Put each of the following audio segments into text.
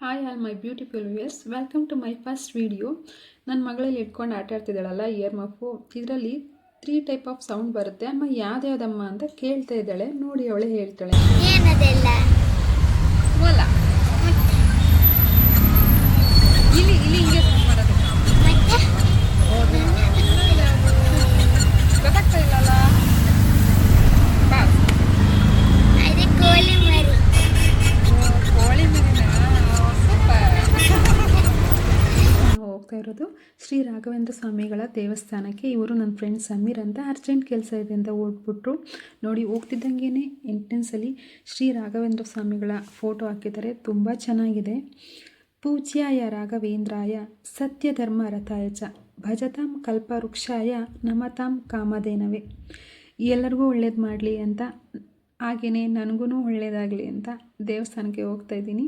Hi all my beautiful viewers, welcome to my first video. ನನ್ನ ಮಗಳಲ್ಲಿ ಇಟ್ಕೊಂಡು ಆಟ ಆಡ್ತಿದ್ದಾಳಲ್ಲ ಇಯರ್ ಮಫು, ಇದರಲ್ಲಿ 3 ಟೈಪ್ ಆಫ್ ಸೌಂಡ್ ಬರುತ್ತೆ. ಅಮ್ಮ ಯಾವ್ದ್ಯಾವ್ದಮ್ಮ ಅಂತ ಕೇಳ್ತಾ ಇದ್ದಾಳೆ. ನೋಡಿ ಅವಳೆ ಹೇಳ್ತಾಳೆ. ಏನದೆಲ್ಲ ಮೊಲ ಇಲ್ಲಿ ಇಲ್ಲಿ ಹಿಂಗೆ ಸೌಂಡ್ ಮಾಡೋದು ಗೊತ್ತಾಗ್ತಾ ಇಲ್ಲಲ್ಲ. ಅದೇ ಕೋಳಿ ಮರಿ. ಕೋಳಿ ಮರಿನಾ? ಸೂಪರ್. ನಾವು ಹೋಗ್ತಾ ಇರೋದು ಶ್ರೀ ರಾಘವೇಂದ್ರ ಸ್ವಾಮಿಗಳ ದೇವಸ್ಥಾನಕ್ಕೆ. ಇವರು ನನ್ನ ಫ್ರೆಂಡ್ ಸಮೀರ್ ಅಂತ ಅರ್ಜೆಂಟ್ ಕೆಲಸ ಇದೆ ಅಂತ ಓಡ್ಬಿಟ್ರು. ನೋಡಿ ಹೋಗ್ತಿದ್ದಂಗೆ ಎಂಟ್ರೆನ್ಸಲ್ಲಿ ಶ್ರೀ ರಾಘವೇಂದ್ರ ಸ್ವಾಮಿಗಳ ಫೋಟೋ ಹಾಕಿದ್ದಾರೆ. ತುಂಬ ಚೆನ್ನಾಗಿದೆ. ಪೂಜ್ಯಾಯ ರಾಘವೇಂದ್ರಾಯ ಸತ್ಯಧರ್ಮ ರಥಾಯ ಚ ಭಜತಾಂ ಕಲ್ಪವೃಕ್ಷಾಯ ನಮತಾಂ ಕಾಮಧೇನವೇ. ಎಲ್ಲರಿಗೂ ಒಳ್ಳೇದು ಮಾಡಲಿ ಅಂತ, ಹಾಗೆಯೇ ನನಗೂ ಒಳ್ಳೆಯದಾಗಲಿ ಅಂತ ದೇವಸ್ಥಾನಕ್ಕೆ ಹೋಗ್ತಾ ಇದ್ದೀನಿ.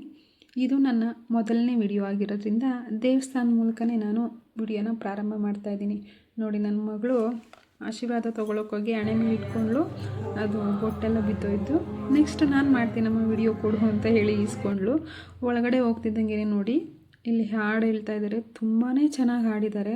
ಇದು ನನ್ನ ಮೊದಲನೇ ವಿಡಿಯೋ ಆಗಿರೋದ್ರಿಂದ ದೇವಸ್ಥಾನದ ಮೂಲಕನೇ ನಾನು ವಿಡಿಯೋನ ಪ್ರಾರಂಭ ಮಾಡ್ತಾ ಇದ್ದೀನಿ. ನೋಡಿ, ನನ್ನ ಮಗಳು ಆಶೀರ್ವಾದ ತೊಗೊಳಕ್ಕೋಗಿ ಹಣೆ ಮೇಲೆ ಇಟ್ಕೊಂಡ್ಳು, ಅದು ಬೊಟ್ಟೆಲ್ಲ ಬಿದ್ದೋಯ್ತು. ನೆಕ್ಸ್ಟ್ ನಾನು ಮಾಡ್ತೀನಿ ನಮ್ಮ ವಿಡಿಯೋ ಕೊಡು ಅಂತ ಹೇಳಿ ಈಸ್ಕೊಂಡ್ಳು. ಒಳಗಡೆ ಹೋಗ್ತಿದ್ದಂಗೆ ನೋಡಿ ಇಲ್ಲಿ ಹಾಡು ಹೇಳ್ತಾ ಇದ್ದಾರೆ. ತುಂಬಾ ಚೆನ್ನಾಗಿ ಹಾಡಿದ್ದಾರೆ.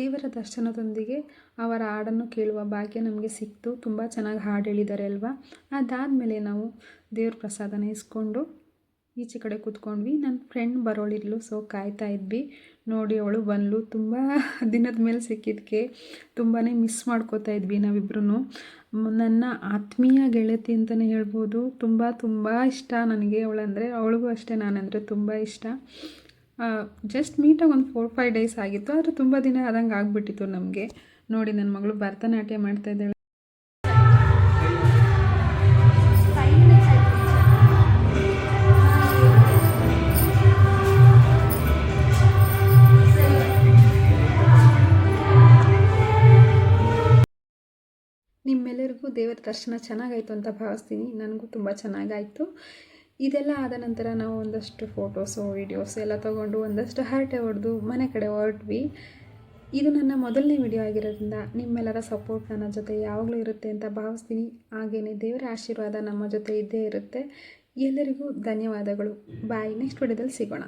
ದೇವರ ದರ್ಶನದೊಂದಿಗೆ ಅವರ ಹಾಡನ್ನು ಕೇಳುವ ಭಾಗ್ಯ ನಮಗೆ ಸಿಕ್ತು. ತುಂಬ ಚೆನ್ನಾಗಿ ಹಾಡು ಹೇಳಿದ್ದಾರೆ ಅಲ್ವಾ. ಅದಾದಮೇಲೆ ನಾವು ದೇವ್ರ ಪ್ರಸಾದನ ಇಸ್ಕೊಂಡು ಈಚೆ ಕಡೆ ಕೂತ್ಕೊಂಡ್ವಿ. ನನ್ನ ಫ್ರೆಂಡ್ ಬರೋಳಿದ್ಲು, ಸೊ ಕಾಯ್ತಾ ಇದ್ವಿ. ನೋಡಿ ಅವಳು ಬಂದ್ಲು. ತುಂಬ ದಿನದ ಮೇಲೆ ಸಿಕ್ಕಿದ್ದಕ್ಕೆ ತುಂಬಾ ಮಿಸ್ ಮಾಡ್ಕೋತಾ ಇದ್ವಿ ನಾವಿಬ್ರು. ನನ್ನ ಆತ್ಮೀಯ ಗೆಳತಿ ಅಂತಲೇ ಹೇಳ್ಬೋದು. ತುಂಬ ಇಷ್ಟ ನನಗೆ ಅವಳಂದರೆ. ಅವಳಿಗೂ ಅಷ್ಟೇ ನಾನಂದರೆ ತುಂಬ ಇಷ್ಟ. ಜಸ್ಟ್ ಮೀಟಾಗಿ ಒಂದು 4-5 ಡೇಸ್ ಆಗಿತ್ತು, ಆದರೆ ತುಂಬ ದಿನ ಆದಂಗೆ ಆಗಿಬಿಟ್ಟಿತ್ತು ನಮಗೆ. ನೋಡಿ, ನನ್ನ ಮಗಳು ಭರತನಾಟ್ಯ ಮಾಡ್ತಾ ಇದ್ದಾಳೆ. ನಿಮ್ಮೆಲ್ಲರಿಗೂ ದೇವರ ದರ್ಶನ ಚೆನ್ನಾಗಾಯಿತು ಅಂತ ಭಾವಿಸ್ತೀನಿ. ನನಗೂ ತುಂಬ ಚೆನ್ನಾಗಾಯಿತು. ಇದೆಲ್ಲ ಆದ ನಂತರ ನಾವು ಒಂದಷ್ಟು ಫೋಟೋಸು ವೀಡಿಯೋಸ್ ಎಲ್ಲ ತೊಗೊಂಡು ಒಂದಷ್ಟು ಹರಟೆ ಹೊಡೆದು ಮನೆ ಕಡೆ ಹೊರಟ್ವಿ. ಇದು ನನ್ನ ಮೊದಲನೇ ವಿಡಿಯೋ ಆಗಿರೋದ್ರಿಂದ ನಿಮ್ಮೆಲ್ಲರ ಸಪೋರ್ಟ್ ನನ್ನ ಜೊತೆ ಯಾವಾಗಲೂ ಇರುತ್ತೆ ಅಂತ ಭಾವಿಸ್ತೀನಿ. ಹಾಗೆಯೇ ದೇವರ ಆಶೀರ್ವಾದ ನಮ್ಮ ಜೊತೆ ಇದ್ದೇ ಇರುತ್ತೆ. ಎಲ್ಲರಿಗೂ ಧನ್ಯವಾದಗಳು. ಬಾಯ್. ನೆಕ್ಸ್ಟ್ ವಿಡಿಯೋದಲ್ಲಿ ಸಿಗೋಣ.